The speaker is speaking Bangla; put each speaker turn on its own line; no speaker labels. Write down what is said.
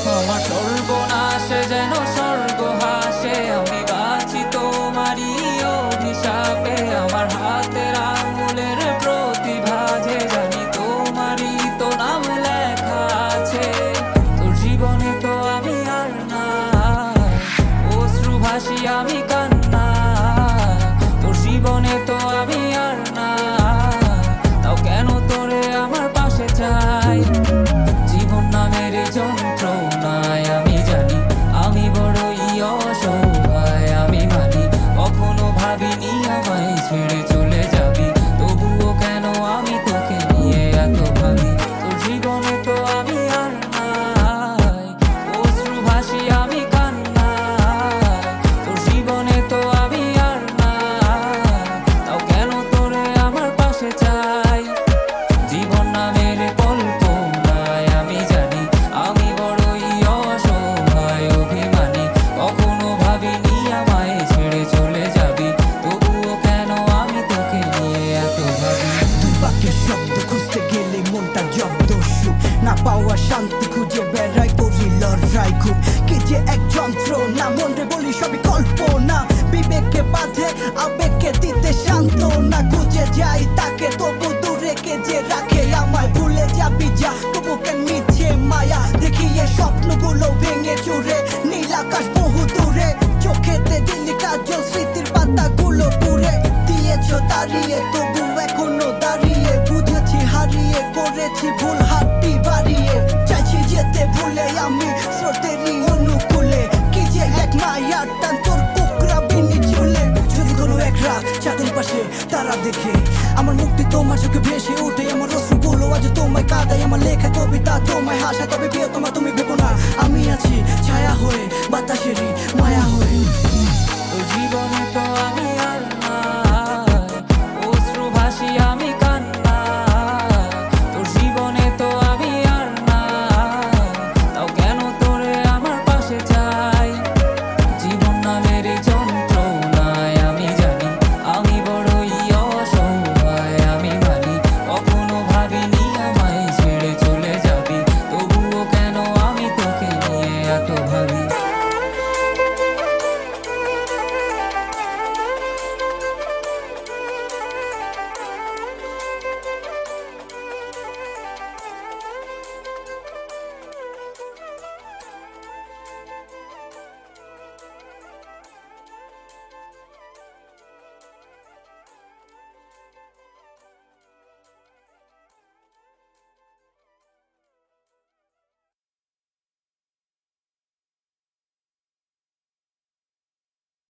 আমার সর্বনাশে যেন স্বর্গ হাসে, আমি বাঁচি তোমারই অভিশাপে। আমার হাতের আঙুলের প্রতিভা যে জানি তোমারই তো নাম লেখা আছে। তোর জীবনে তো আমি আর না, অশ্রু ভাসি আমি কান্না। তোর জীবনে তো আমি আর না, তাও কেন তোরে আমার পাশে চাই। জীবন নামের যন্ত্রণায় আমি জানি আমি বড়ই অসহায়, আমি মানি কখনো ভাবিনি আমায় ছেড়ে চলে যাবি, তবুও কেন আমি তোকে নিয়ে এত ভাবি। তোর জীবনে তো আমি আর নাই, অশ্রু ভাসি আমি কান্না। তোর জীবনে তো আমি আর না, তাও কেন তোরে আমার পাশে চাই। জীবন নামের কল্পনায় আমি জানি আমি বড়ই অসহায়, অভিমানী কখনো ভাবিনি আমায় ছেড়ে চলে যাবি, তবুও কেন আমি তোকে নিয়ে এত ভাবি।
দুই বাক্যের শব্দ খুঁজতে গেলে মনটা জব্দ, সুখ না পাওয়া শান্তি খুঁজে বেড়াই, করি লড়াই খুব। কে যে এক যন্ত্র না, মনরে বলি সবই কল্পনা। বিবেককে বাঁধে আবেগকে দিতে শান্ত না, খুঁজে যাই তাকে তবু দূরে কে যে রাখে আমায়। ভুলে যাবি যা তবু কেন মিছে মায়া, দেখিয়ে স্বপ্নগুলো ভেঙে চুরে। নীল আকাশ বহু দূরে, চোখেতে দিলি কাজল, স্মৃতির পাতাগুলো পুরে দিয়েছো তাড়িয়ে, তবু এখনো দাঁড়িয়ে। বুঝেছি হারিয়ে করেছি ভুল, হাতটি বাড়িয়ে চাইছি যেতে ভুলে আমি স্রোতেরই অনুকূলে। কি যে এক মায়ার টান তোর কুকরা বিনি ঝুলে। যদি কোনো এক রাত চাঁদের পাশে তারা দেখে আমার মুক্তি তোমার চোখে ভেসে ওঠে, আমার অশ্রুগুলো আজ তোমায় কাঁদায়। আমার লেখা কবিতা তোমায় হাসা, তবে প্রিয় তোমার তুমি